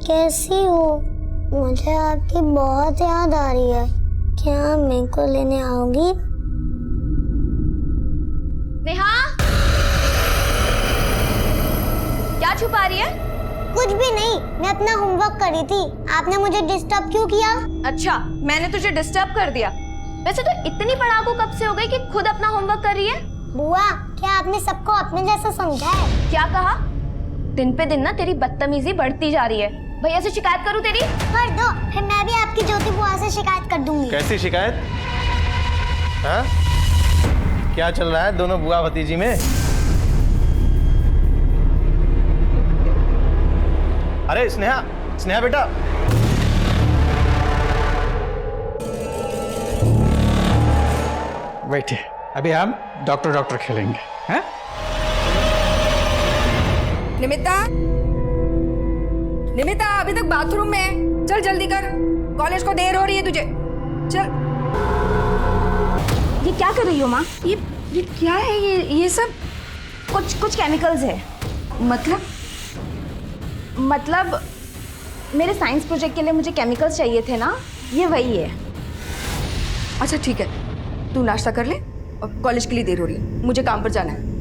कैसी हो? मुझे आपकी बहुत याद आ रही है। क्या मेरे को लेने आओगी? नेहा, क्या छुपा रही है? कुछ भी नहीं, मैं अपना होमवर्क कर रही थी। आपने मुझे डिस्टर्ब क्यों किया? अच्छा, मैंने तुझे डिस्टर्ब कर दिया। वैसे तो इतनी पढ़ाकू कब से हो गई कि खुद अपना होमवर्क कर रही है? बुआ, क्या आपने सबको अपने जैसा समझा है? क्या कहा? दिन पे दिन ना तेरी बदतमीजी बढ़ती जा रही है। भैया से शिकायत करूं तेरी? कर दो, फिर मैं भी आपकी ज्योति बुआ से शिकायत कर दूंगी। कैसी शिकायत? हाँ? क्या चल रहा है दोनों बुआ भतीजी में? अरे स्नेहा, स्नेहा बेटा, बैठिए, अभी हम डॉक्टर खेलेंगे। हैं? निमिता अभी तक बाथरूम में है। चल जल्दी कर, कॉलेज को देर हो रही है तुझे। चल। ये क्या कर रही हो माँ? ये क्या है? ये सब कुछ केमिकल्स है। मतलब मेरे साइंस प्रोजेक्ट के लिए मुझे केमिकल्स चाहिए थे ना, ये वही है। अच्छा ठीक है, तू नाश्ता कर ले और कॉलेज के लिए देर हो रही है, मुझे काम पर जाना है।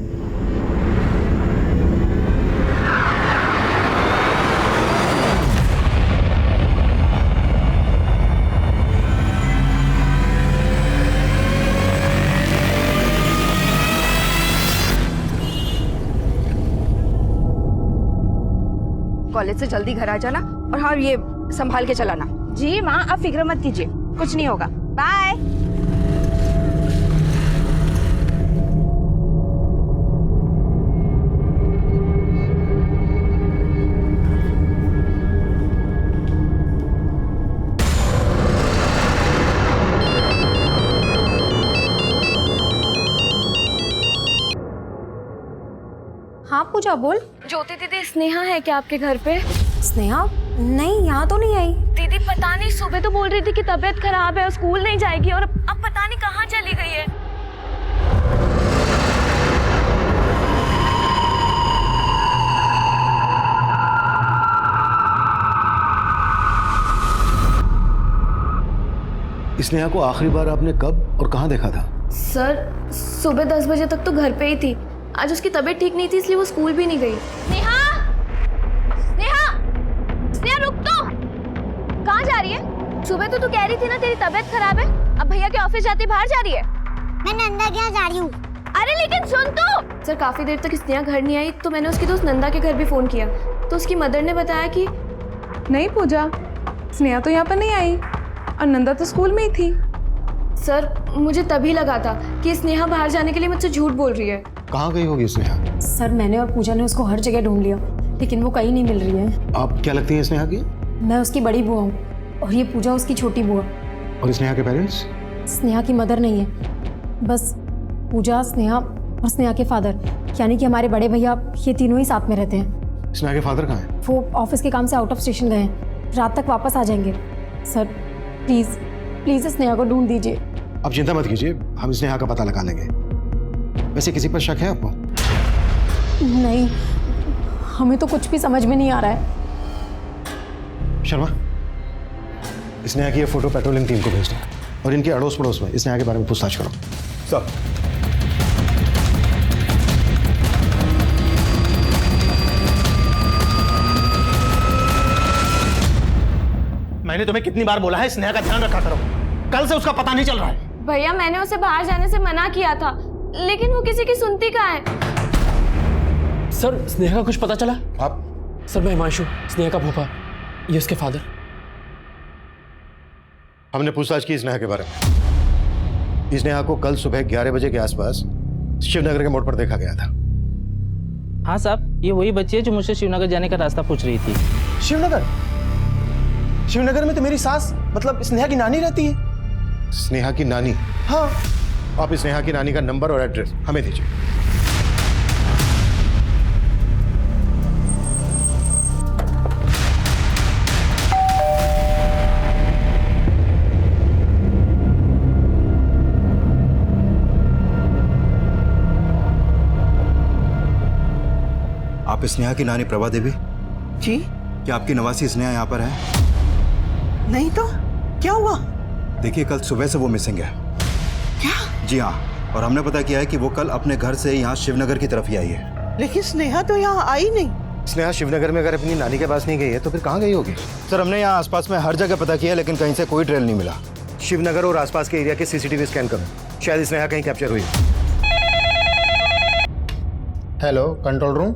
कॉलेज से जल्दी घर आ जाना और हाँ, ये संभाल के चलाना। जी माँ, आप फिक्र मत कीजिए, कुछ नहीं होगा। बाय। हाँ पूजा बोल। ज्योति दीदी, स्नेहा है क्या आपके घर पे? स्नेहा? नहीं, यहाँ तो नहीं आई। दीदी पता नहीं, सुबह तो बोल रही थी कि तबीयत खराब है और स्कूल नहीं जाएगी, और अब पता नहीं कहाँ चली गई है। स्नेहा को आखिरी बार आपने कब और कहाँ देखा था? सर, सुबह 10 बजे तक तो घर पे ही थी। आज उसकी तबीयत ठीक नहीं थी, इसलिए वो स्कूल भी नहीं गई। नेहा! स्नेहा! स्नेहा रुक तो! कहाँ जा रही है? सुबह तो तू कह रही थी ना तेरी तबीयत खराब है, अब भैया के ऑफिस जाती बाहर जा रही है। मैं नंदा के यहाँ जा रही हूँ। अरे लेकिन सुन तो! सर, काफी देर तक स्नेहा घर नहीं आई तो मैंने उसकी दोस्त नंदा के घर भी फोन किया, तो उसकी मदर ने बताया कि नहीं पूजा, स्नेहा तो यहाँ पर नहीं आई और नंदा तो स्कूल में ही थी। सर, मुझे तभी लगा था कि स्नेहा बाहर जाने के लिए मुझसे झूठ बोल रही है। कहाँ गई होगी स्नेहा? सर, मैंने और पूजा ने उसको हर जगह ढूंढ लिया, लेकिन वो कहीं नहीं मिल रही है। आप क्या लगती हैं स्नेहा की? मैं उसकी बड़ी बुआ हूँ और ये पूजा उसकी छोटी बुआ। और स्नेहा के पेरेंट्स? स्नेहा की मदर नहीं है, बस पूजा, स्नेहा और स्नेहा के फादर, यानी कि हमारे बड़े भैया, ये तीनों ही साथ में रहते हैं। स्नेहा के फादर कहाँ हैं? वो ऑफिस के काम से आउट ऑफ स्टेशन गए हैं, रात तक वापस आ जाएंगे। सर प्लीज़ प्लीज़ स्नेहा को ढूंढ दीजिए। आप चिंता मत कीजिए, हम स्नेहा का पता लगा लेंगे। वैसे किसी पर शक है आपको? नहीं, हमें तो कुछ भी समझ में नहीं आ रहा है। शर्मा, स्नेहा की ये फोटो पेट्रोलिंग टीम को भेज दो और इनके अड़ोस पड़ोस में स्नेहा के बारे में पूछताछ करो। सब। मैंने तुम्हें कितनी बार बोला है स्नेहा का ध्यान रखा करो, कल से उसका पता नहीं चल रहा है। भैया, मैंने उसे बाहर जाने से मना किया था, लेकिन वो किसी की सुनती कहाँ है। सर, स्नेहा का कुछ पता चला? आप? सर, मैं हिमांशु, स्नेहा का फूफा, ये उसके फादर। हमने पूछताछ की स्नेहा के बारे में। स्नेहा को कल सुबह 11 बजे के आसपास शिवनगर के मोड़ पर देखा गया था। हाँ साहब, ये वही बच्ची है जो मुझसे शिवनगर जाने का रास्ता पूछ रही थी। शिवनगर? शिवनगर में तो मेरी सास, मतलब स्नेहा की नानी रहती है। स्नेहा की नानी? हाँ। आप स्नेहा की नानी का नंबर और एड्रेस हमें दीजिए। आप स्नेहा की नानी प्रभा देवी? जी, क्या आपकी नवासी स्नेहा यहाँ पर है? नहीं तो क्या हुआ? देखिए, कल सुबह से वो मिसिंग है। क्या? जी हाँ, और हमने पता किया है कि वो कल अपने घर से यहाँ शिवनगर की तरफ ही आई है। लेकिन स्नेहा तो यहाँ आई नहीं। स्नेहा शिवनगर में अगर अपनी नानी के पास नहीं गई है तो फिर कहाँ गई होगी? सर, हमने यहाँ आसपास में हर जगह पता किया, लेकिन कहीं से कोई ट्रेल नहीं मिला। शिवनगर और आसपास के एरिया के सीसीटीवी स्कैन करो, शायद स्नेहा कहीं कैप्चर हुई। Hello, control room.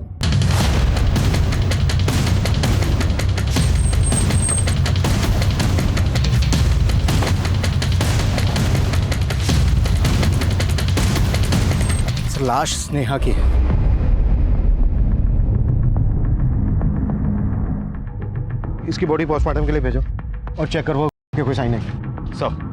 लाश स्नेहा की है। इसकी बॉडी पोस्टमार्टम के लिए भेजो और चेक करो कि कोई साइन है। सब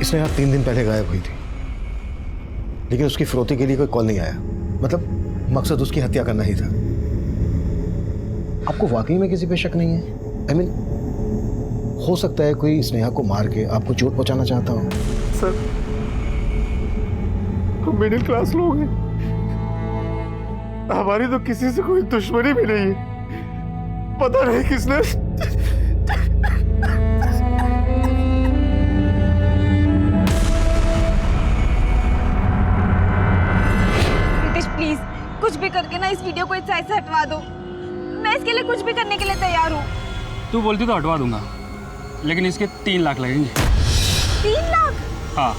स्नेहा 3 दिन पहले गायब हुई थी, लेकिन उसकी फिरौती के लिए कोई कॉल नहीं आया। मतलब मकसद उसकी हत्या करना ही था। आपको वाकई में किसी पे शक नहीं है? I mean, हो सकता है कोई स्नेहा को मार के आपको चोट पहुंचाना चाहता हो। सर, हम मिडिल क्लास लोग हैं, हमारी तो किसी से कोई दुश्मनी भी नहीं है। पता नहीं किसने। प्लीज कुछ भी करके ना इस वीडियो को इस साइड से हटवा दो। मैं इसके लिए कुछ भी करने के लिए तैयार हूँ। तू बोलती तो हटवा दूंगा, लेकिन इसके 3 लाख लगेंगे। 3 लाख? हाँ।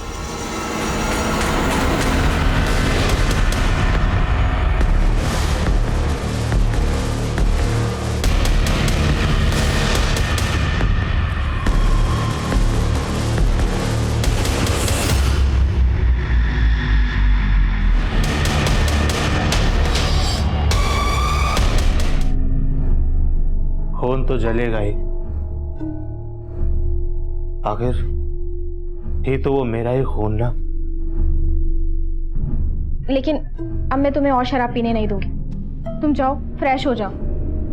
खून तो जलेगा ही, आखिर ये तो वो मेरा ही खून ना। लेकिन अब मैं तुम्हें और शराब पीने नहीं दूंगी। तुम जाओ, फ्रेश हो जाओ,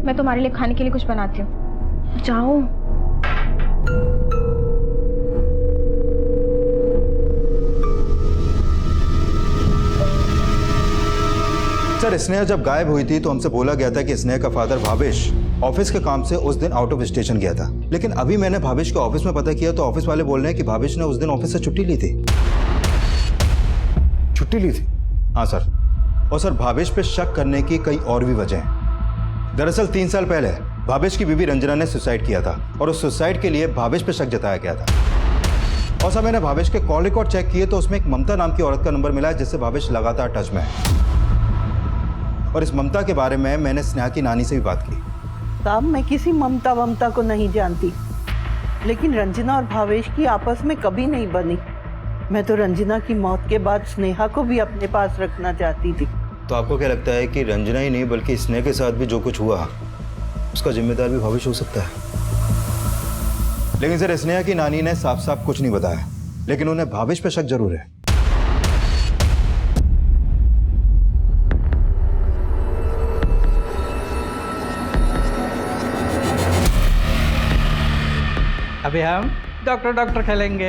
मैं तुम्हारे लिए खाने के लिए कुछ बनाती हूँ। जाओ। सर, स्नेहा जब गायब हुई थी तो हमसे बोला गया था कि स्नेहा का फादर भावेश ऑफिस के काम से उस दिन आउट ऑफ स्टेशन गया था। लेकिन अभी मैंने भावेश के ऑफिस में पता किया तो ऑफिस वाले बोल रहे हैं कि भावेश ने उस दिन ऑफिस से छुट्टी ली थी। छुट्टी ली थी? हाँ सर। और सर, भावेश पे शक करने की कई और भी वजह हैं। दरअसल 3 साल पहले भावेश की बीवी रंजना ने सुसाइड किया था और उस सुसाइड के लिए भावेश पे शक जताया गया था। और सर, मैंने भावेश के कॉल रिकॉर्ड चेक किए तो उसमें एक ममता नाम की औरत का नंबर मिला जिससे भावेश लगातार टच में है। और इस ममता के बारे में मैंने स्नेहा की नानी से भी बात की। साहब, मैं किसी ममता को नहीं जानती, लेकिन रंजना और भावेश की आपस में कभी नहीं बनी। मैं तो रंजना की मौत के बाद स्नेहा को भी अपने पास रखना चाहती थी। तो आपको क्या लगता है कि रंजना ही नहीं बल्कि स्नेहा के साथ भी जो कुछ हुआ उसका जिम्मेदार भी भावेश हो सकता है? लेकिन सर, स्नेहा की नानी ने साफ साफ कुछ नहीं बताया, लेकिन उन्हें भावेश पे शक जरूर है। अभी हम डॉक्टर खेलेंगे।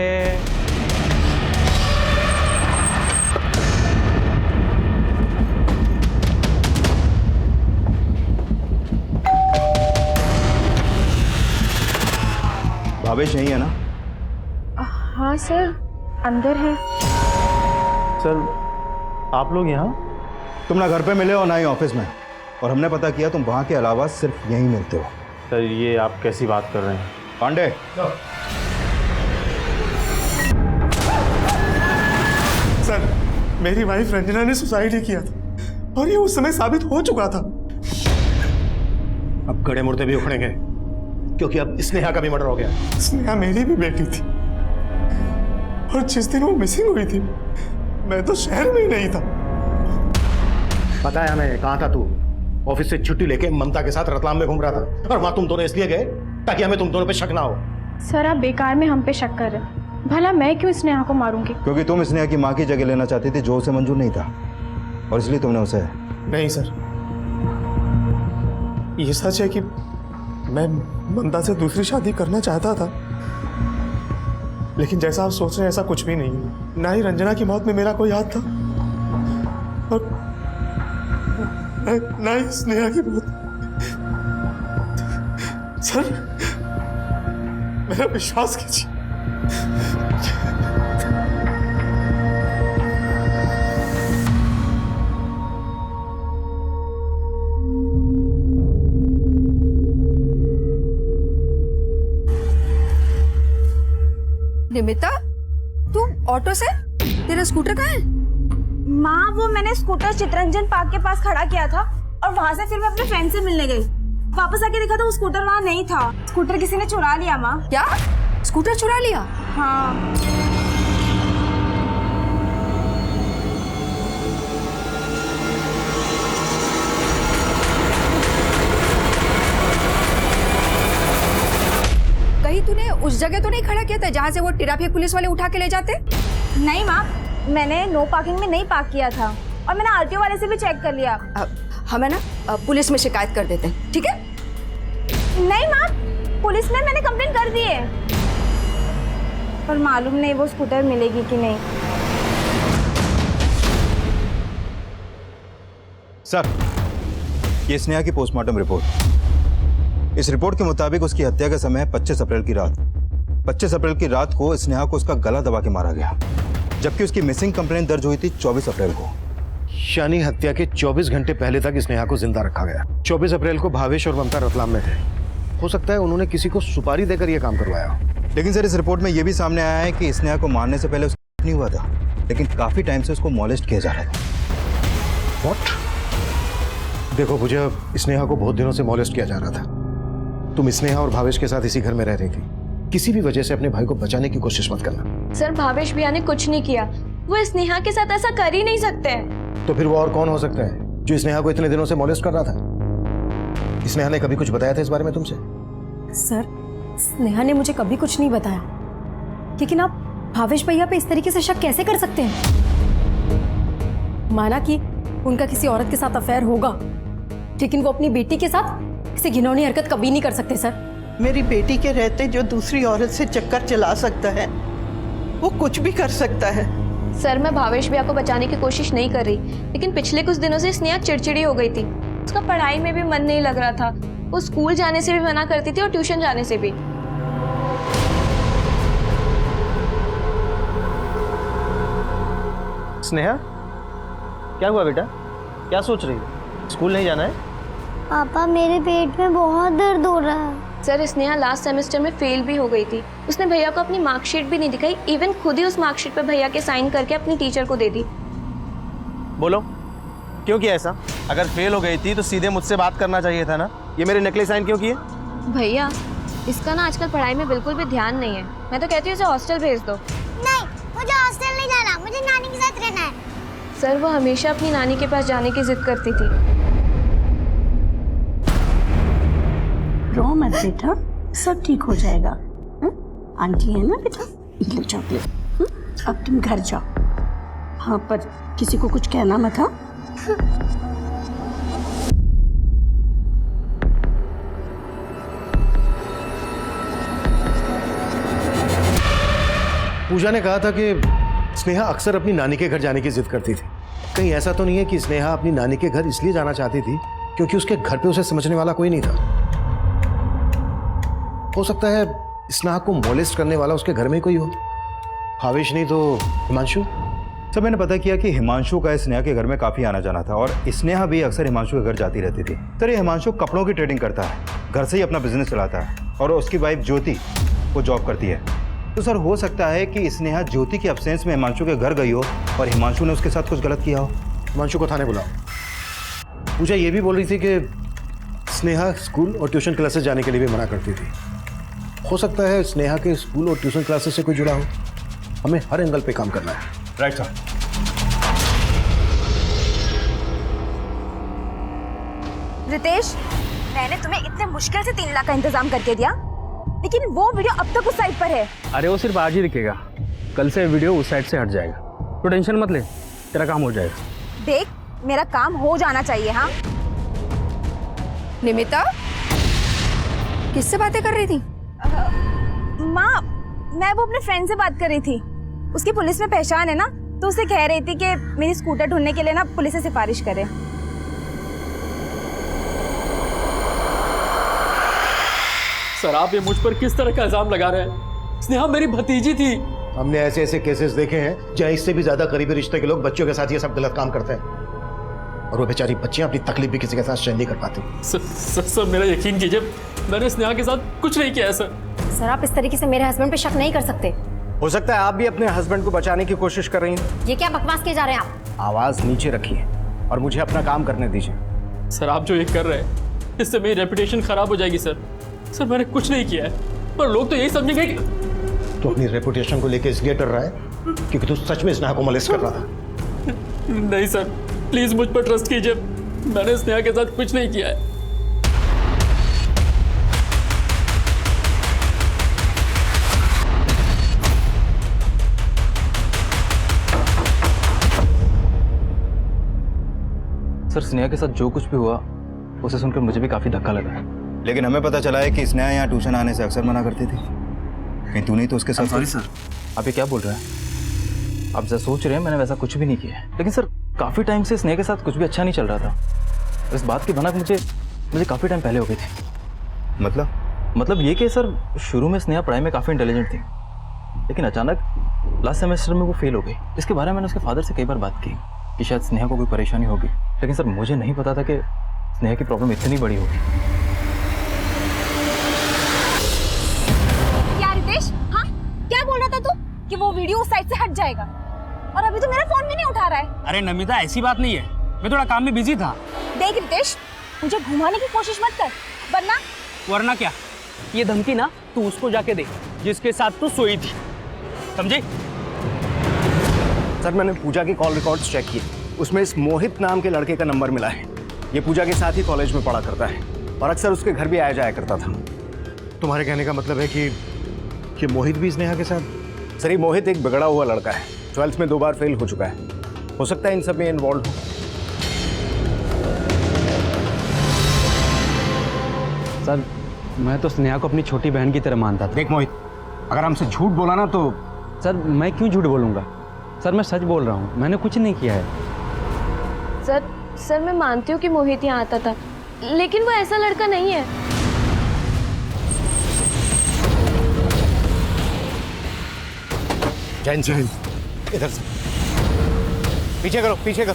भावेश यही है ना? हाँ सर, अंदर है। सर, आप लोग यहाँ? तुम ना घर पे मिले हो ना ही ऑफिस में, और हमने पता किया तुम वहाँ के अलावा सिर्फ यहीं मिलते हो। सर, ये आप कैसी बात कर रहे हैं? पांडे, सर, मेरी वाइफ रंजना ने सुसाइड ही किया था और ये उस समय साबित हो चुका था। अब गड़े मुर्दे भी उखड़ेंगे क्योंकि अब स्नेहा का भी मर्डर हो गया। स्नेहा मेरी भी बेटी थी, और जिस दिन वो मिसिंग हुई थी मैं तो शहर में ही नहीं था। पता है हमें, कहाँ था तू? ऑफिस से छुट्टी लेके ममता के साथ रतलाम में घूम रहा था, और वहां तुम दोनों इसलिए गए ताकि हमें तुम दोनों पे शक ना हो। सर आप बेकार में हम पे शक कर रहे हैं। भला मैं क्यों स्नेहा को मारूंगी? क्योंकि तुम स्नेहा की माँ की जगह लेना चाहती थी जो उसे मंजूर नहीं था, और इसलिए तुमने उसे। नहीं सर, ये सच है कि मैं ममता से दूसरी शादी करना चाहता था, लेकिन जैसा आप सोच रहे हैं ऐसा कुछ भी नहीं है। ना ही रंजना की मौत में मेरा कोई हाथ था, और ना ही स्नेहा की मौत। सर मेरा विश्वास कीजिए। निमिता, तू ऑटो से? तेरा स्कूटर कहाँ है? माँ वो मैंने स्कूटर चितरंजन पार्क के पास खड़ा किया था और वहाँ से फिर मैं अपने फ्रेंड से मिलने गई। वापस आके देखा तो वो स्कूटर वहाँ नहीं था। स्कूटर किसी ने चुरा लिया माँ। क्या? स्कूटर चुरा लिया? हाँ। कहीं तूने उस जगह तो नहीं खड़ा किया था जहाँ से वो ट्रैफिक पुलिस वाले उठा के ले जाते? नहीं माँ, मैंने नो पार्किंग में नहीं पार्क किया था और मैंने आरटीओ वाले से भी चेक कर लिया। हमें ना पुलिस में शिकायत कर देते हैं, ठीक है? नहीं माँ, पुलिस में मैंने कंप्लेंट कर दी है, पर मालूम नहीं वो स्कूटर मिलेगी कि नहीं। सर, ये स्नेहा की पोस्टमार्टम रिपोर्ट। इस रिपोर्ट के मुताबिक उसकी हत्या का समय है 25 अप्रैल की रात। 25 अप्रैल की रात को स्नेहा को उसका गला दबा के मारा गया, जबकि उसकी मिसिंग कंप्लेंट दर्ज हुई थी 24 अप्रैल को। यानी हत्या के 24 घंटे पहले तक स्नेहा को जिंदा रखा गया। 24 अप्रैल को भावेश और ममता रतलाम में थे। हो सकता है उन्होंने किसी को सुपारी देकर यह काम करवाया हो। लेकिन सर, इस रिपोर्ट में यह भी सामने आया है कि स्नेहा को मारने से पहले उसका नहीं हुआ था, लेकिन काफी टाइम से उसको मॉलेस्ट किया जा रहा था। व्हाट? देखो पूजा, स्नेहा को बहुत दिनों से मॉलेस्ट किया जा रहा था। तुम स्नेहा और भावेश के साथ इसी घर में रह रही थी। किसी भी वजह से अपने भाई को बचाने की कोशिश मत करना। सर भावेश भैया ने कुछ नहीं किया, वो स्नेहा के साथ ऐसा कर ही नहीं सकते। तो फिर वो और कौन हो सकता है जो स्नेहा को इतने दिनों से मॉलेस्ट कर रहा था? स्नेहा ने कभी कुछ बताया था इस बारे में तुमसे? सर, स्नेहा ने मुझे कभी कुछ नहीं बताया, लेकिन आप भावेश भैया पे इस तरीके से शक कैसे कर सकते हैं? माना कि उनका किसी औरत के साथ अफेयर होगा, लेकिन वो अपनी बेटी के साथ किसी घिनौनी हरकत कभी नहीं कर सकते। सर, मेरी बेटी के रहते जो दूसरी औरत से चक्कर चला सकता है वो कुछ भी कर सकता है। सर मैं भावेश भैया को बचाने की कोशिश नहीं कर रही, लेकिन पिछले कुछ दिनों से स्नेहा चिड़चिड़ी हो गई थी। उसका पढ़ाई में भी मन नहीं लग रहा था, वो स्कूल जाने से भी मना करती थी और ट्यूशन जाने से भी। स्नेहा, क्या हुआ बेटा? क्या सोच रही हो? स्कूल नहीं जाना है? पापा मेरे पेट में बहुत दर्द हो रहा है। सर स्नेहा लास्ट सेमेस्टर में फेल भी हो गई थी। उसने भैया को अपनी मार्कशीट भी नहीं दिखाई, इवन खुद ही उस मार्कशीट पर भैया के साइन करके अपनी टीचर को दे दी। बोलो क्यों किया ऐसा? अगर फेल हो गई थी तो सीधे मुझसे बात करना चाहिए था ना। ये मेरे नकली साइन क्यों किए? भैया इसका ना आजकल पढ़ाई में बिल्कुल भी ध्यान नहीं है। मैं तो कहती हूँ इसे हॉस्टल भेज दो। नहीं, मुझे हॉस्टल नहीं जाना, मुझे नानी के साथ रहना है। सर वो हमेशा अपनी नानी के पास जाने की जिद करती थी। रो मत बेटा, सब ठीक हो जाएगा। आंटी है ना बेटा, ये चॉकलेट। अब तुम घर जाओ। हाँ, पर किसी को कुछ कहना मत। हाँ, पूजा ने कहा था कि स्नेहा अक्सर अपनी नानी के घर जाने की जिद करती थी। कहीं ऐसा तो नहीं है कि स्नेहा अपनी नानी के घर इसलिए जाना चाहती थी क्योंकि उसके घर पे उसे समझने वाला कोई नहीं था? हो सकता है स्नेहा को मॉलेस्ट करने वाला उसके घर में ही कोई हो। भावेश नहीं तो हिमांशु। सब मैंने पता किया कि हिमांशु का स्नेहा के घर में काफी आना जाना था, और स्नेहा भी अक्सर हिमांशु के घर जाती रहती थी। सर, ये हिमांशु कपड़ों की ट्रेडिंग करता है, घर से ही अपना बिजनेस चलाता है, और उसकी वाइफ ज्योति वो जॉब करती है। तो सर हो सकता है कि स्नेहा ज्योति के एब्सेंस में हिमांशु के घर गई हो और हिमांशु ने उसके साथ कुछ गलत किया हो। हिमांशु को थाने बुलाओ। पूजा ये भी बोल रही थी कि स्नेहा स्कूल और ट्यूशन क्लासेस जाने के लिए भी मना करती थी। हो सकता है स्नेहा के स्कूल और ट्यूशन क्लासेस से कोई जुड़ा हो। हमें हर एंगल पे काम करना है। Right sir. रितेश, मैंने तुम्हें इतने मुश्किल से 3 लाख का इंतजाम करके दिया, लेकिन वो वीडियो अब तक उस साइट पर है। अरे वो सिर्फ आज ही दिखेगा, कल से वीडियो उस साइड से हट जाएगा। तो टेंशन मत ले, तेरा काम हो जाएगा। देख, मेरा काम हो जाना चाहिए। हाँ निमिता, किससे बातें कर रही थी? माँ, मैं वो अपने फ्रेंड से बात कर रही थी। उसकी पुलिस में पहचान है ना, तो उसे कह रही थी कि मेरी स्कूटर ढूंढने के लिए ना पुलिस से सिफारिश करे। सर आप ये मुझ पर किस तरह का इल्जाम लगा रहे हैं? स्नेहा मेरी भतीजी थी। हमने ऐसे ऐसे केसेस देखे हैं जहां इससे भी ज्यादा करीबी रिश्ते के लोग बच्चों के साथ ये सब गलत काम करते हैं, और वो बेचारी बच्चियां अपनी तकलीफ भी किसी के साथ शेयर नहीं कर पाती। सर मेरा यकीन कीजिए, मैंने स्नेहा के साथ कुछ नहीं किया है सर। सर आप इस तरीके से मेरे हस्बैंड पे शक नहीं कर सकते। हो सकता है आप भी अपने हस्बैंड को बचाने की कोशिश कर रही हैं। ये क्या बकवास किए जा रहे हैं आप? आवाज नीचे रखिए और मुझे अपना काम करने दीजिए। सर आप जो ये कर रहे हैं, इससे मेरी रेपुटेशन खराब हो जाएगी सर। सर मैंने कुछ नहीं किया है, पर लोग तो यही समझेंगे कि तो अपनी रेपुटेशन को लेकर इसलिए डर रहा है क्योंकि तू सच में स्नेहा को मोलेस्ट कर रहा था। नहीं सर, प्लीज मुझ पर ट्रस्ट कीजिए, मैंने स्नेहा के साथ कुछ नहीं किया है। सर स्नेहा के साथ जो कुछ भी हुआ उसे सुनकर मुझे भी काफी धक्का लगा है। लेकिन हमें पता चला है कि स्नेहा यहाँ ट्यूशन आने से अक्सर मना करती थी। कहीं तू नहीं तो उसके साथ? Sorry sir. आप ये क्या बोल रहे हैं? आप जैसा सोच रहे हैं मैंने वैसा कुछ भी नहीं किया है। लेकिन सर काफी टाइम से स्नेहा के साथ कुछ भी अच्छा नहीं चल रहा था। इस बात की भनक मुझे काफी टाइम पहले हो गई थी। मतलब ये कि सर शुरू में स्नेहा पढ़ाई में काफी इंटेलिजेंट थी, लेकिन अचानक लास्ट सेमेस्टर में वो फेल हो गई। इसके बारे में मैंने उसके फादर से कई बार बात की कि शायद स्नेहा को कोई परेशानी होगी, लेकिन सर मुझे नहीं पता था कि स्नेहा की प्रॉब्लम इतनी बड़ी होगी। क्या रितेश? हाँ, क्या बोल रहा था तू कि वो वीडियो उस साइड से हट जाएगा, और अभी तो मेरा फोन भी नहीं उठा रहा है। अरे नमिता ऐसी बात नहीं है, मैं थोड़ा काम में बिजी था। देख रितेश, मुझे घुमाने की कोशिश मत कर, वरना क्या? ये धमकी ना तू उसको जाके दे जिसके साथ तू सोई थी, समझे? सर मैंने पूजा की कॉल रिकॉर्ड्स चेक किए, उसमें इस मोहित नाम के लड़के का नंबर मिला है। ये पूजा के साथ ही कॉलेज में पढ़ा करता है और अक्सर उसके घर भी आया जाया करता था। तुम्हारे कहने का मतलब है कि मोहित भी स्नेहा के साथ? सर ये मोहित एक बिगड़ा हुआ लड़का है, 12th में 2 बार फेल हो चुका है। हो सकता है इन सब में इन्वॉल्व हो। सर मैं तो स्नेहा को अपनी छोटी बहन की तरह मानता था। देख मोहित, अगर हमसे झूठ बोला ना तो। सर मैं क्यों झूठ बोलूँगा? सर मैं सच बोल रहा हूँ, मैंने कुछ नहीं किया है। सर मैं मानती हूँ कि मोहित यहाँ आता था, लेकिन वो ऐसा लड़का नहीं है। जैन इधर से पीछे करो, पीछे करो।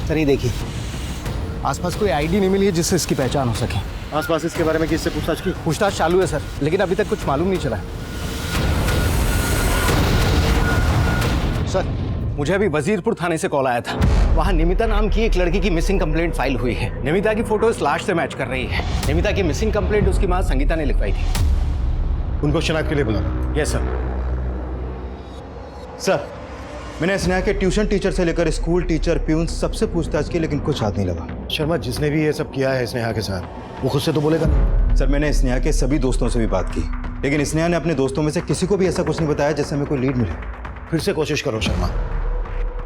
सर ये देखिए, आसपास कोई आईडी नहीं मिली है जिससे इसकी पहचान हो सके। आसपास इसके बारे में किससे पूछताछ की? पूछताछ चालू है सर, लेकिन अभी तक कुछ मालूम नहीं चला है। सर मुझे अभी वजीरपुर थाने से कॉल आया था, वहाँ निमिता नाम की एक लड़की की मिसिंग कंप्लेंट फाइल हुई है। निमिता की फोटो इस लाश से मैच कर रही है। निमिता की मिसिंग कंप्लेंट उसकी माँ संगीता ने लिखवाई थी। उनको शनाख्त के लिए बुलाना। Yes sir. सर मैंने स्नेहा के ट्यूशन टीचर से लेकर स्कूल टीचर, प्यून सबसे पूछताछ की, लेकिन कुछ हाथ नहीं लगा। शर्मा, जिसने भी ये सब किया है स्नेहा के साथ, वो खुद से तो बोलेगा नहीं। सर मैंने स्नेहा के सभी दोस्तों से भी बात की, लेकिन स्नेहा ने अपने दोस्तों में से किसी को भी ऐसा कुछ नहीं बताया जिससे हमें कोई लीड मिले। फिर से कोशिश करो शर्मा,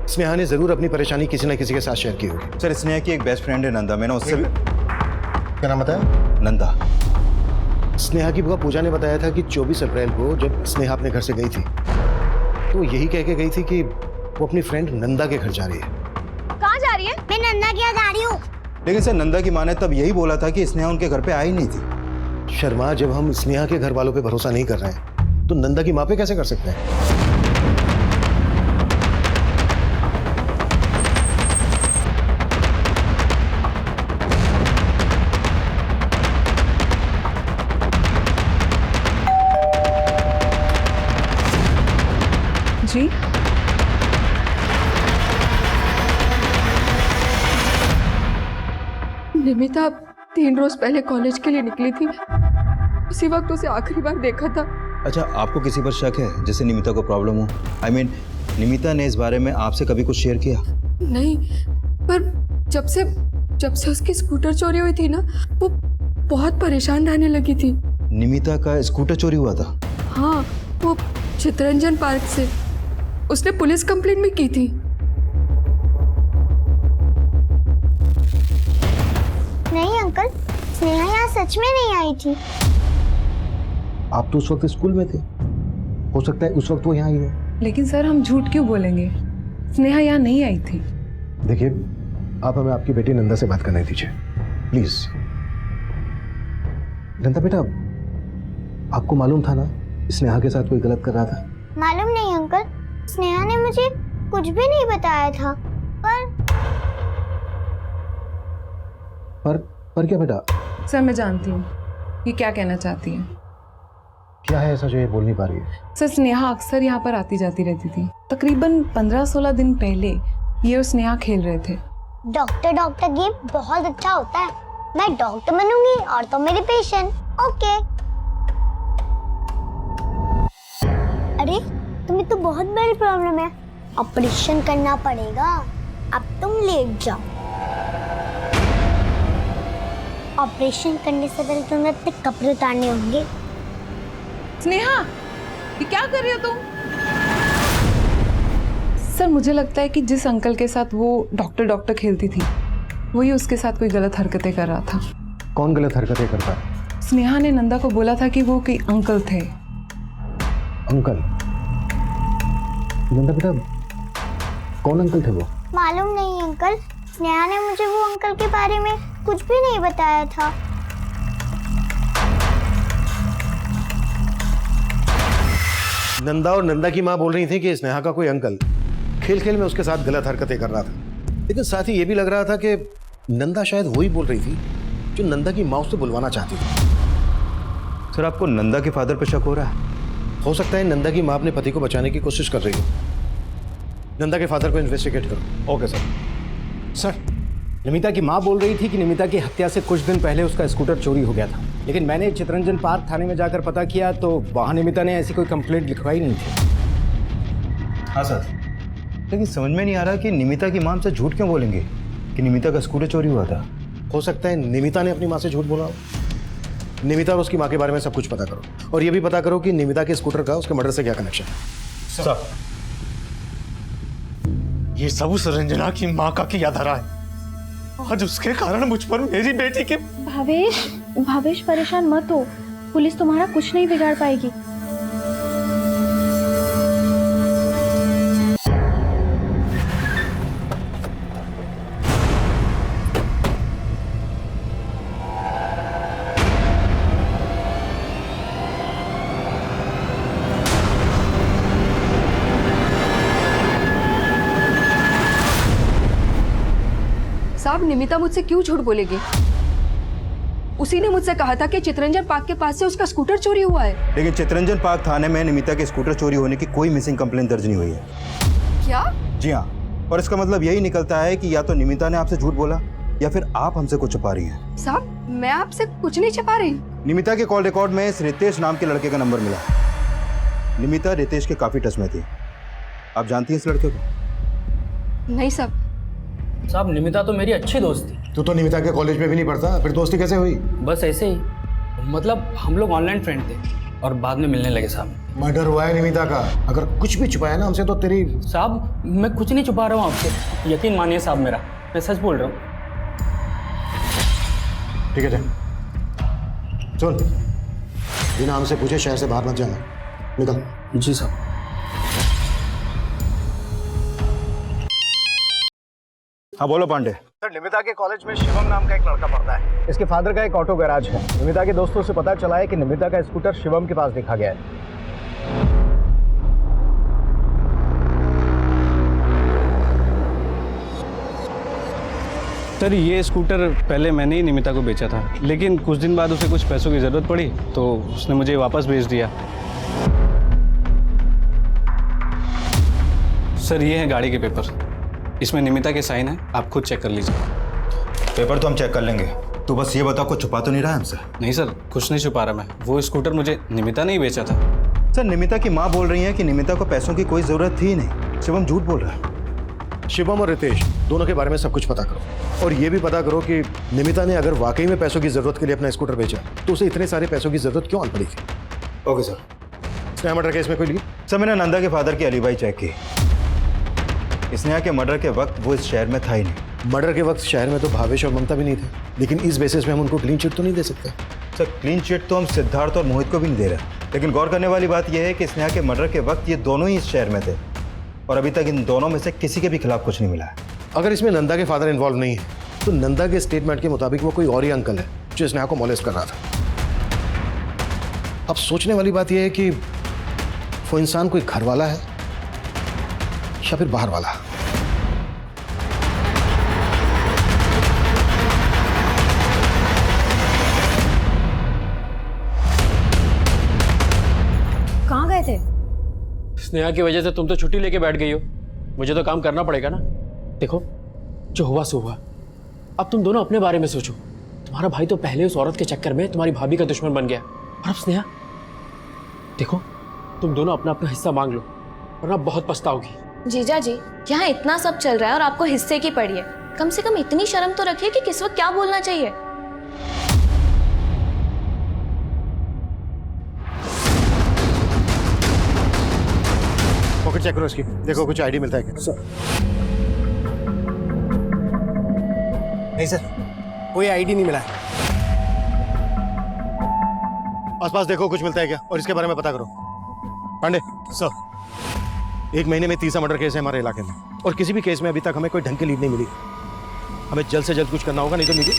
स्नेहा ने जरूर अपनी परेशानी किसी न किसी के साथ शेयर की होगी। सर स्नेहा की एक बेस्ट फ्रेंड है नंदा, मैंने उससे क्या नाम बताया? नंदा। स्नेहा की बुआ पूजा ने बताया था कि 24 अप्रैल को जब स्नेहा अपने घर से गई थी तो यही कह के गई थी कि वो अपनी फ्रेंड नंदा के घर जा रही है। कहाँ जा रही है? मैं नंदा के यहाँ जा रही हूँ। लेकिन सर नंदा की माँ ने तब यही बोला था कि स्नेहा उनके घर पे आई नहीं थी। शर्मा, जब हम स्नेहा के घर वालों पे भरोसा नहीं कर रहे हैं तो नंदा की माँ पे कैसे कर सकते हैं? जी निमिता 3 रोज पहले कॉलेज के लिए निकली थी। उसी वक्त उसे आखिरी बार देखा था। अच्छा, आपको किसी पर शक है जिससे निमिता को प्रॉब्लम हो? I mean, निमिता ने इस बारे में आपसे कभी कुछ शेयर किया? नहीं, पर जब से उसकी स्कूटर चोरी हुई थी ना, वो बहुत परेशान रहने लगी थी। निमिता का स्कूटर चोरी हुआ था? हाँ, वो चितरंजन पार्क से। उसने पुलिस कंप्लेंट भी की थी। नहीं अंकल, स्नेहा यहाँ सच में नहीं आई थी। आप तो उस वक्त स्कूल में थे, हो सकता है उस वक्त वो यहाँ आई हो। लेकिन सर, हम झूठ क्यों बोलेंगे? स्नेहा यहाँ नहीं आई थी। देखिए, आप हमें आपकी बेटी नंदा से बात करने दीजिए प्लीज। नंदा बेटा, आपको मालूम था ना स्नेहा के साथ कोई गलत कर रहा था? मालूम नहीं अंकल, स्नेहा ने मुझे कुछ भी नहीं बताया था। पर क्या बेटा? सर, मैं जानती हूँ ये क्या कहना चाहती है। क्या है ऐसा जो ये बोल नहीं पा रही है? सर, स्नेहा अक्सर यहाँ पर आती जाती रहती थी। तकरीबन 15-16 दिन पहले ये और स्नेहा खेल रहे थे। डॉक्टर गेम बहुत अच्छा होता है। मैं डॉक्टर बनूंगी और तो मेरी पेशेंट। ओके। अरे, तुम्हें तो बहुत बड़ी प्रॉब्लम है, ऑपरेशन करना पड़ेगा। अब तुम लेट जाओ। ऑपरेशन करने से पहले तुम्हें अपने कपड़े उतारने होंगे। स्नेहा, ये क्या कर रही हो तुम? सर, मुझे लगता है कि जिस अंकल के साथ वो डॉक्टर खेलती थी, वही उसके साथ कोई गलत हरकतें कर रहा था। कौन गलत हरकतें करता है? स्नेहा ने नंदा को बोला था कि वो कोई अंकल थे। अंकल? नंदा बेटा, कौन अंकल थे वो? मालूम नहीं अंकल, स्नेहा ने मुझे वो अंकल के बारे में कुछ भी नहीं बताया था। नंदा और नंदा की माँ बोल रही थी कि स्नेहा का कोई अंकल खेल खेल में उसके साथ गलत हरकतें कर रहा था, लेकिन साथ ही ये भी लग रहा था कि नंदा शायद वही बोल रही थी जो नंदा की माँ उससे बुलवाना चाहती थी। सर, आपको नंदा के फादर पर शक हो रहा है? हो सकता है नंदा की माँ अपने पति को बचाने की कोशिश कर रही हो। नंदा के फादर को इन्वेस्टिगेट करो। Okay sir. सर, निमिता की माँ बोल रही थी कि निमिता की हत्या से कुछ दिन पहले उसका स्कूटर चोरी हो गया था, लेकिन मैंने चितरंजन पार्क थाने में जाकर पता किया तो वहाँ निमिता ने ऐसी कोई कंप्लेंट लिखवाई नहीं थी। हाँ सर, लेकिन समझ में नहीं आ रहा कि निमिता की माँ से झूठ क्यों बोलेंगे कि निमिता का स्कूटर चोरी हुआ था। हो सकता है निमिता ने अपनी माँ से झूठ बोला हो। निमिता और उसकी माँ के बारे में सब कुछ पता करो और ये भी पता करो कि निमिता के स्कूटर का उसके मर्डर से क्या कनेक्शन है। सर, ये सब उस रंजना की माँ का किया धरा है। आज उसके कारण मुझ पर मेरी बेटी के। भावेश परेशान मत हो, पुलिस तुम्हारा कुछ नहीं बिगाड़ पाएगी। साहब, निमिता मुझसे क्यों झूठ बोलेगी? उसी ने मुझसे कहा था कि चितरंजन पार्क के पास से उसका स्कूटर चोरी हुआ है। लेकिन चितरंजन पार्क थाने में निमिता के स्कूटर चोरी होने की कोई मिसिंग कंप्लेंट दर्ज नहीं हुई है। क्या? जी हाँ, और इसका मतलब यही निकलता है कि या तो निमिता ने आपसे झूठ बोला या फिर आप हमसे कुछ छुपा रही हैं। साहब, मैं आपसे कुछ नहीं छुपा रही। निमिता के कॉल रिकॉर्ड में इस रितेश नाम के लड़के का नंबर मिला। निमिता रितेश के काफी टच में थी। आप जानती हैं इस लड़के को? नहीं साहब। साहब, निमिता तो मेरी अच्छी दोस्त थी। तू तो निमिता के कॉलेज में भी नहीं पढ़ता, फिर दोस्ती कैसे हुई? बस ऐसे ही, मतलब हम लोग ऑनलाइन फ्रेंड थे और बाद में मिलने लगे साहब। मर्डर हुआ है निमिता का, अगर कुछ भी छुपाया ना हमसे तो तेरी। साहब, मैं कुछ नहीं छुपा रहा हूँ आपसे, यकीन मानिए साहब मेरा, मैं सच बोल रहा हूँ। ठीक है, सुन, बिना हमसे पूछे शहर से बाहर मत जाना, निकल। जी साहब। हाँ बोलो पांडे। सर, निमिता के कॉलेज में शिवम नाम का एक लड़का पढ़ता है। इसके फादर का एक ऑटो गैराज है। निमिता के दोस्तों से पता चला है कि निमिता का स्कूटर शिवम के पास देखा गया है। सर, ये स्कूटर पहले मैंने ही निमिता को बेचा था, लेकिन कुछ दिन बाद उसे कुछ पैसों की ज़रूरत पड़ी तो उसने मुझे वापस भेज दिया। सर, ये है गाड़ी के पेपर, इसमें निमिता के साइन है, आप खुद चेक कर लीजिए। पेपर तो हम चेक कर लेंगे, तो बस ये बताओ कुछ छुपा तो नहीं रहा है हमसे? नहीं सर, कुछ नहीं छुपा रहा मैं। वो स्कूटर मुझे निमिता ने ही बेचा था। सर निमिता की माँ बोल रही है कि निमिता को पैसों की कोई जरूरत थी ही नहीं। शिवम झूठ बोल रहा है। शिवम और रितेश दोनों के बारे में सब कुछ पता करो और ये भी पता करो कि निमिता ने अगर वाकई में पैसों की जरूरत के लिए अपना स्कूटर बेचा तो उसे इतने सारे पैसों की जरूरत क्यों आन पड़ी थी। Okay sir. Sneha murder case में कोई लीड? सर मैंने नंदा के फादर की एलिबाई चेक की। स्नेहा के मर्डर के वक्त वो इस शहर में था ही नहीं। मर्डर के वक्त शहर में तो भावेश और ममता भी नहीं थे, लेकिन इस बेसिस में हम उनको क्लीन चिट तो नहीं दे सकते। सर क्लीन चिट तो हम सिद्धार्थ और मोहित को भी नहीं दे रहे, लेकिन गौर करने वाली बात यह है कि स्नेहा के मर्डर के वक्त ये दोनों ही इस शहर में थे और अभी तक इन दोनों में से किसी के भी खिलाफ कुछ नहीं मिला है। अगर इसमें नंदा के फादर इन्वॉल्व नहीं है तो नंदा के स्टेटमेंट के मुताबिक वो कोई और ही अंकल है जो स्नेहा को मॉलेस्ट कर रहा था। अब सोचने वाली बात यह है कि वो इंसान कोई घर वाला है या फिर बाहर वाला। कहाँ गए थे? स्नेहा की वजह से तुम तो छुट्टी लेके बैठ गई हो, मुझे तो काम करना पड़ेगा ना। देखो जो हुआ सो हुआ, अब तुम दोनों अपने बारे में सोचो। तुम्हारा भाई तो पहले उस औरत के चक्कर में तुम्हारी भाभी का दुश्मन बन गया, और अब स्नेहा। देखो तुम दोनों अपना अपना हिस्सा मांग लो वरना बहुत पछताओगी। जीजा जी, यहाँ इतना सब चल रहा है और आपको हिस्से की पड़ी है। कम से कम इतनी शर्म तो रखिए कि किस वक्त क्या बोलना चाहिए। पॉकेट चेक करो इसकी, देखो कुछ आईडी मिलता है क्या? सर नहीं सर, कोई आईडी नहीं मिला है। आसपास देखो कुछ मिलता है क्या, और इसके बारे में पता करो। पांडे सर, 1 महीने में 30 मर्डर केस है हमारे इलाके में और किसी भी केस में अभी तक हमें कोई ढंग की लीड नहीं मिली। हमें जल्द से जल्द कुछ करना होगा, नहीं तो मीडिया।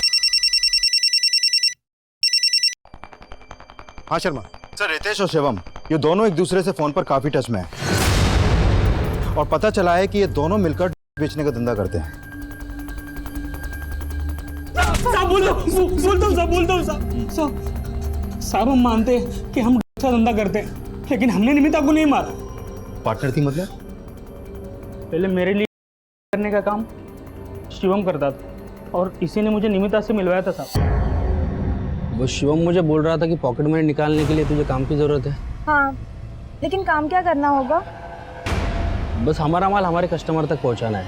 हाँ शर्मा सर, रितेश और शिवम ये दोनों एक दूसरे से फोन पर काफी टच में हैं और पता चला है कि ये दोनों मिलकर बेचने का धंधा करते हैं। साहब बोल दो साहब, हम मानते हैं कि हम का धंधा करते हैं, लेकिन हमने निमिता को नहीं मारा। पार्टनर थी मतलब? पहले मेरे लिए करने का काम शिवम करता था और इसी ने मुझे निमिता से मिलवाया था साहब। वो शिवम मुझे बोल रहा था कि पॉकेट मनी निकालने के लिए तुझे काम की ज़रूरत है। हाँ, लेकिन काम क्या करना होगा? बस हमारा माल हमारे कस्टमर तक पहुंचाना है,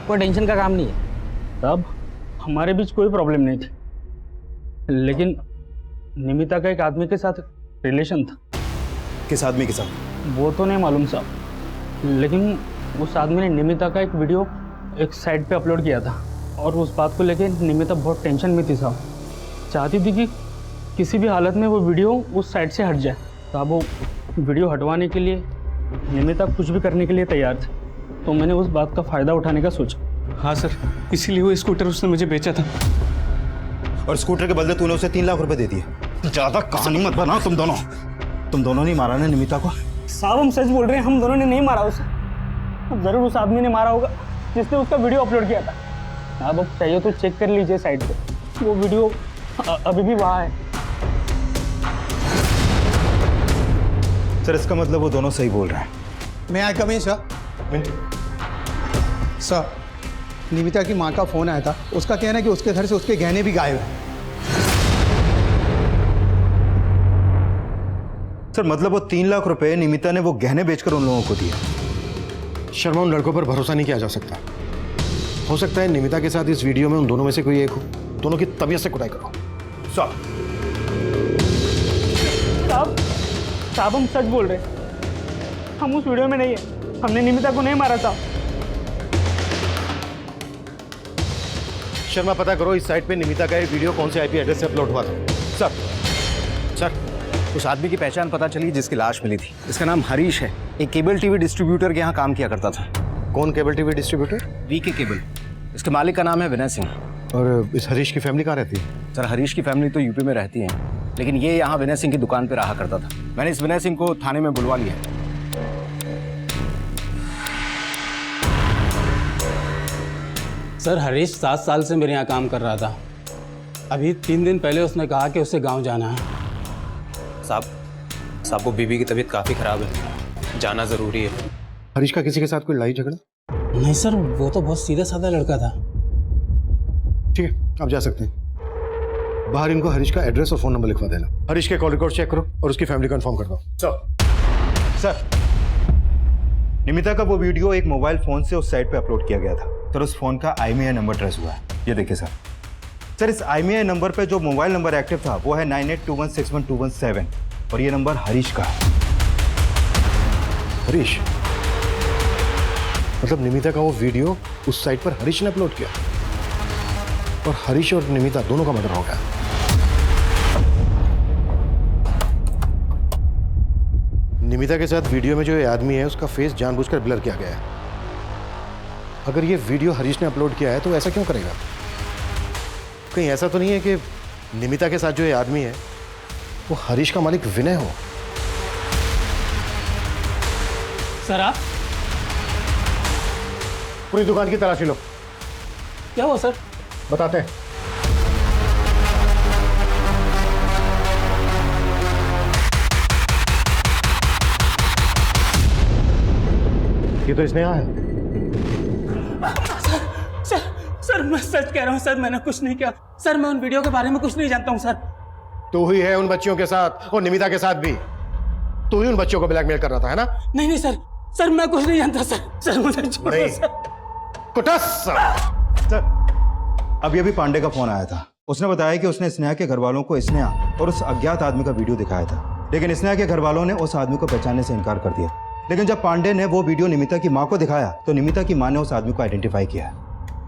कोई टेंशन का काम नहीं है। तब हमारे बीच कोई प्रॉब्लम नहीं थी, लेकिन निमिता का एक आदमी के साथ रिलेशन था। किस आदमी के साथ? वो तो नहीं मालूम साहब, लेकिन उस आदमी ने निमिता का एक वीडियो एक साइट पे अपलोड किया था और उस बात को लेके निमिता बहुत टेंशन में थी साहब। चाहती थी कि किसी भी हालत में वो वीडियो उस साइट से हट जाए। साहब वो वीडियो हटवाने के लिए निमिता कुछ भी करने के लिए तैयार थे, तो मैंने उस बात का फ़ायदा उठाने का सोचा। हाँ सर, इसीलिए वो स्कूटर उसने मुझे बेचा था। और स्कूटर के बदले तूने उसे 3 लाख रुपए दे दिए। ज्यादा कहानी मत बनाओ तुम दोनों नहीं मारा ना निमिता को? साहब हम सच बोल रहे हैं, हम दोनों ने नहीं मारा उसे। ज़रूर उस आदमी ने मारा होगा जिसने उसका वीडियो अपलोड किया था। साहब अब चाहिए तो चेक कर लीजिए साइट पे, वो वीडियो अभी भी वहाँ है। सर इसका मतलब वो दोनों सही बोल रहे हैं। मैं आई कम इन सर, निमिता की माँ का फ़ोन आया था, उसका कहना है कि उसके घर से उसके गहने भी गायब हैं। सर मतलब वो 3 लाख रुपए निमिता ने वो गहने बेचकर उन लोगों को दिया। शर्मा, उन लड़कों पर भरोसा नहीं किया जा सकता। हो सकता है निमिता के साथ इस वीडियो में उन दोनों में से कोई एक हो। दोनों की तबीयत से कुटाई करो। साहब हम सच बोल रहे हैं, हम उस वीडियो में नहीं है, हमने निमिता को नहीं मारा था। शर्मा पता करो इस साइट पे निमिता का एक वीडियो कौन से आईपी एड्रेस से अपलोड हुआ था। सर उस आदमी की पहचान पता चली जिसकी लाश मिली थी। इसका नाम हरीश है, एक केबल टीवी डिस्ट्रीब्यूटर के यहाँ काम किया करता था। कौन cable TV distributor? VK cable. इसके मालिक का नाम है विनय सिंह। और इस हरीश की फैमिली कहाँ रहती है? सर हरीश की फैमिली तो यूपी में रहती है, लेकिन ये यहाँ विनय सिंह की दुकान पे रहा करता था। मैंने इस विनय सिंह को थाने में बुलवा लिया। सर हरीश 7 साल से मेरे यहाँ काम कर रहा था। अभी 3 दिन पहले उसने कहा कि उसे गांव जाना है। साहब को बीबी की तबीयत काफ़ी ख़राब है, जाना ज़रूरी है। हरीश का किसी के साथ कोई लड़ाई झगड़ा? नहीं सर, वो तो बहुत सीधा साधा लड़का था। ठीक है, आप जा सकते हैं। बाहर इनको हरीश का एड्रेस और फ़ोन नंबर लिखवा देना। हरीश के कॉल रिकॉर्ड चेक करो और उसकी फैमिली कंफर्म कर दो। सर, निमिता का वो वीडियो एक मोबाइल फोन से उस साइट पे अपलोड किया गया था। सर उस फोन का IMEI नंबर ट्रेस हुआ है, ये देखिए सर। सर इस IMEI नंबर पे जो मोबाइल नंबर एक्टिव था वो है 9821612117 और ये नंबर हरीश का है। हरीश? मतलब निमिता का वो वीडियो उस साइट पर हरीश ने अपलोड किया और हरीश और निमिता दोनों का मर्डर हो गया। निमिता के साथ वीडियो में जो ये आदमी है उसका फेस जानबूझकर ब्लर किया गया है। अगर ये वीडियो हरीश ने अपलोड किया है तो ऐसा क्यों करेगा? कहीं ऐसा तो नहीं है कि निमिता के साथ जो ये आदमी है वो हरीश का मालिक विनय हो? सर आप पूरी दुकान की तलाशी लो। क्या हुआ सर? बताते हैं। ये तो स्नेहा है। सर मैं सच कह रहा हूँ सर, मैंने कुछ नहीं किया सर। मैं उन वीडियो के बारे में कुछ नहीं जानता हूँ सर। तू ही है उन बच्चियों के साथ और निमिता के साथ भी। तू ही उन बच्चों को ब्लैकमेल कर रहा था, है ना? नहीं नहीं सर, सर मैं कुछ नहीं जानता सर। सर मुझे छोड़ दो सर। सर अभी पांडे का फोन आया था। उसने बताया कि उसने स्नेहा के घर वालों को स्नेहा और उस अज्ञात आदमी का वीडियो दिखाया था, लेकिन स्नेहा के घर वालों ने उस आदमी को पहचानने से इनकार कर दिया। लेकिन जब पांडे ने वो वीडियो निमिता की माँ को दिखाया तो निमिता की माँ ने उस आदमी को आइडेंटिफाई किया।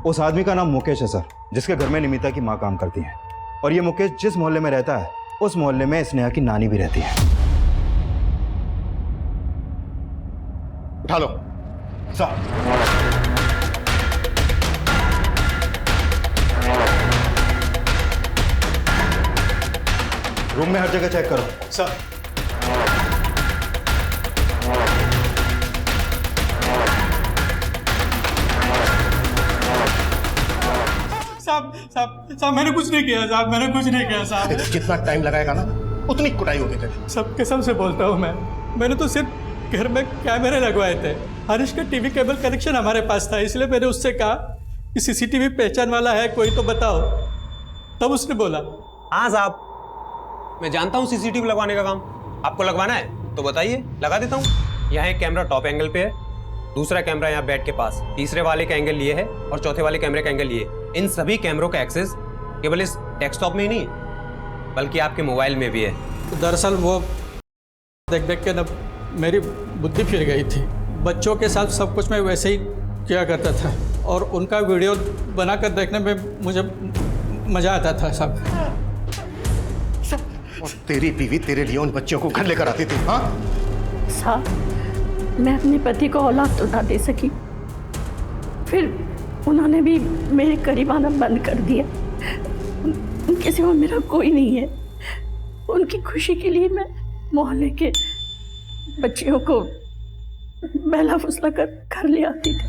उस आदमी का नाम मुकेश है सर, जिसके घर में निमिता की माँ काम करती है। और ये मुकेश जिस मोहल्ले में रहता है उस मोहल्ले में स्नेहा की नानी भी रहती है। उठा लो सर। रूम में हर जगह चेक करो सर। साहब मैंने कुछ नहीं किया साहब, मैंने कुछ नहीं किया साहब। जितना टाइम लगाएगा ना उतनी कुटाई होगी तेरी। सब कसम से बोलता हूँ मैंने तो सिर्फ घर में कैमरे लगवाए थे। हरीश का टीवी केबल कनेक्शन हमारे पास था, इसलिए मैंने उससे कहा कि CCTV पहचान वाला है कोई तो बताओ। तब उसने बोला हाँ साहब, मैं जानता हूँ CCTV लगवाने का काम। आपको लगवाना है तो बताइए, लगा देता हूँ। यहाँ एक कैमरा टॉप एंगल पे है, दूसरा कैमरा यहाँ बेड के पास, तीसरे वाले का एंगल ये है और चौथे वाले कैमरे का एंगल ये। इन सभी कैमरों का एक्सेस केवल इस डेस्कटॉप में ही नहीं बल्कि आपके मोबाइल में भी है। दरअसल वो देख देख के ना मेरी बुद्धि फिर गई थी। बच्चों के साथ सब कुछ मैं वैसे ही किया करता था और उनका वीडियो बनाकर देखने में मुझे मज़ा आता था सब। और तेरी बीवी तेरे लिए उन बच्चों को घर लेकर आती थी। हाँ साहब, मैं अपने पति को औलाद तो ना दे सकी, फिर उन्होंने भी मेरे करीब आना बंद कर दिया। उनके सिवा मेरा कोई नहीं है। उनकी खुशी के लिए मैं मोहल्ले के बच्चियों को बहला फुसला कर घर ले आती थी।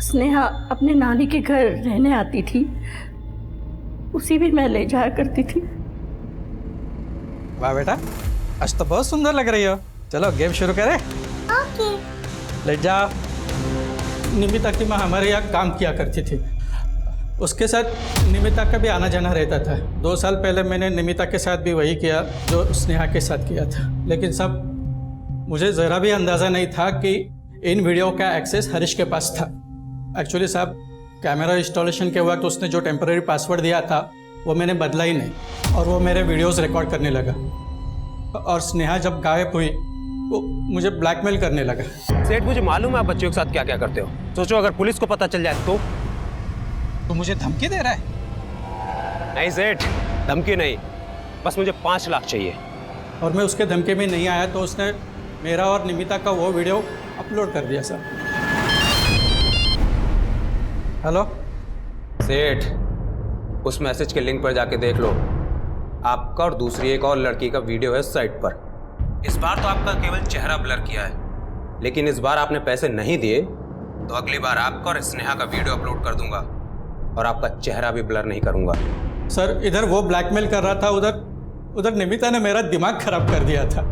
स्नेहा अपने नानी के घर रहने आती थी, उसी भी मैं ले जाया करती थी। वाह बेटा, आज तो बहुत सुंदर लग रही हो। चलो गेम शुरू करें। ओके। ले जाओ। निमिता की माँ हमारे यहाँ काम किया करती थी, उसके साथ निमिता का भी आना जाना रहता था। 2 साल पहले मैंने निमिता के साथ भी वही किया जो स्नेहा के साथ किया था। लेकिन सब मुझे ज़रा भी अंदाज़ा नहीं था कि इन वीडियो का एक्सेस हरीश के पास था। एक्चुअली साहब, कैमरा इंस्टॉलेशन के वक्त उसने जो टेम्पररी पासवर्ड दिया था वो मैंने बदला ही नहीं और वो मेरे वीडियोस रिकॉर्ड करने लगा। और स्नेहा जब गायब हुई वो मुझे ब्लैकमेल करने लगा। सेठ, मुझे मालूम है आप बच्चों के साथ क्या क्या करते हो। सोचो अगर पुलिस को पता चल जाए तो? तो मुझे धमकी दे रहा है? नहीं सेठ, धमकी नहीं, बस मुझे 5 लाख चाहिए। और मैं उसके धमकी में नहीं आया तो उसने मेरा और निमिता का वो वीडियो अपलोड कर दिया सर। हेलो सेठ, उस मैसेज के लिंक पर जाके देख लो। आपका और दूसरी एक और लड़की का वीडियो है साइट पर। इस बार तो आपका केवल चेहरा ब्लर किया है, लेकिन इस बार आपने पैसे नहीं दिए तो अगली बार आपका और स्नेहा का वीडियो अपलोड कर दूंगा और आपका चेहरा भी ब्लर नहीं करूंगा। सर, इधर वो ब्लैकमेल कर रहा था, उधर निमिता ने मेरा दिमाग खराब कर दिया था।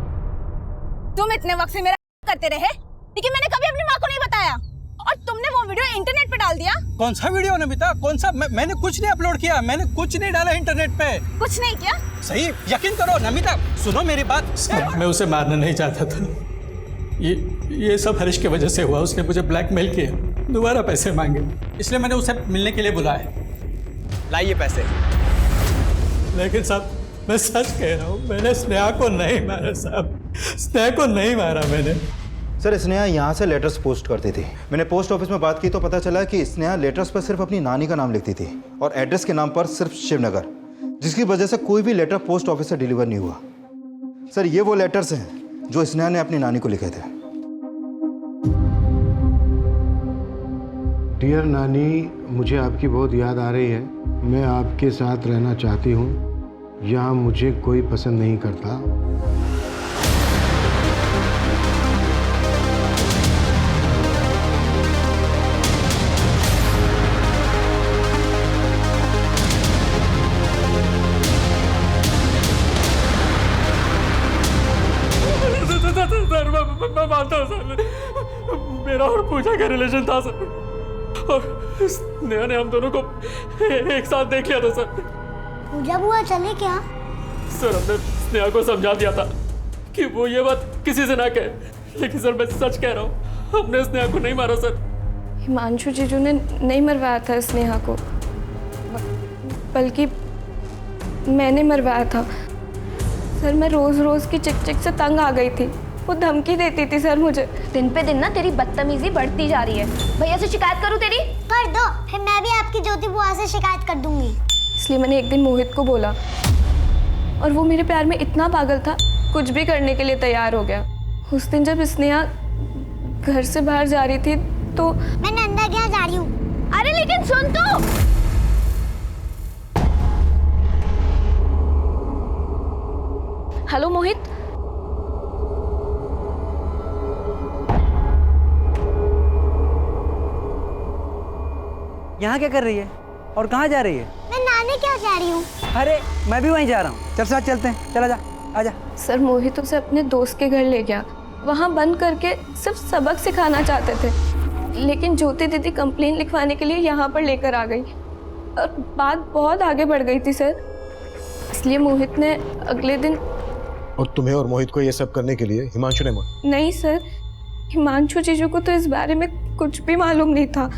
तुम इतने वक्त से मेरा करते रहे, लेकिन मैंने कभी अपनी माँ को नहीं बताया और तुमने वो वीडियो इंटरनेट पे डाल दिया। कौन सा वीडियो नमिता, कौन सा? मैंने कुछ नहीं अपलोड किया, मैंने कुछ नहीं डाला इंटरनेट पे। कुछ नहीं किया? सही, यकीन करो नमिता, सुनो मेरी बात। मैं उसे मारना नहीं चाहता था, ये सब हरीश की वजह से हुआ। उसने मुझे ब्लैकमेल किया, दोबारा पैसे मांगे, इसलिए मैंने उसे मिलने के लिए बुलाया। लाइए पैसे। लेकिन साहब मैं सच कह रहा हूँ, मैंने स्नेहा को नहीं मारा साहब, स्नेहा को नहीं मारा मैंने। सर स्नेहा यहाँ से लेटर्स पोस्ट करती थी। मैंने पोस्ट ऑफिस में बात की तो पता चला कि स्नेहा लेटर्स पर सिर्फ अपनी नानी का नाम लिखती थी और एड्रेस के नाम पर सिर्फ शिवनगर, जिसकी वजह से कोई भी लेटर पोस्ट ऑफिस से डिलीवर नहीं हुआ। सर ये वो लेटर्स हैं जो स्नेहा ने अपनी नानी को लिखे थे। डियर नानी, मुझे आपकी बहुत याद आ रही है। मैं आपके साथ रहना चाहती हूँ। यहाँ मुझे कोई पसंद नहीं करता। सर मैं मानता हूँ सर, मेरा और पूजा का रिलेशन था सर, और स्नेहा ने हम दोनों को एक साथ देख लिया था सर। पूजा बुआ चले क्या? सर हमने स्नेहा को समझा दिया था कि वो ये बात किसी से ना कहे, लेकिन सर मैं सच कह रहा हूँ, हमने स्नेहा को नहीं मारा सर। हिमांशु जीजू ने नहीं मरवाया था स्नेहा को, बल्कि मैंने मरवाया था सर। मैं रोज रोज की चिक चिक से तंग आ गई थी। वो धमकी देती थी सर मुझे। दिन पे दिन ना तेरी बदतमीजी बढ़ती जा रही है। भैया से शिकायत करूँ तेरी? कर दो, फिर मैं भी आपकी ज्योति बुआ से शिकायत कर दूंगी। इसलिए मैंने एक दिन मोहित को बोला और वो मेरे प्यार में इतना पागल था, कुछ भी करने के लिए तैयार हो गया। उस दिन जब स्नेहा घर से बाहर जा रही थी तो मैं नंदा के यहाँ जा रही हूँ। अरे लेकिन सुन तो। हेलो मोहित, यहाँ क्या कर रही है और कहाँ जा रही है? मैं नानी के यहाँ जा रही हूँ। अरे मैं भी वहीं जा रहा हूँ, चल साथ चलते हैं, चला जा, आजा। सर मोहित उसे अपने दोस्त के घर ले गया, वहाँ बंद करके सिर्फ सबक सिखाना चाहते थे, लेकिन ज्योति दीदी कंप्लेन लिखवाने के लिए यहाँ पर लेकर आ गई और बात बहुत आगे बढ़ गई थी सर। इसलिए मोहित ने अगले दिन। और तुम्हें और मोहित को ये सब करने के लिए हिमांशु ने नहीं सर, हिमांशु जीजू को तो इस बारे में कुछ भी मालूम नहीं था।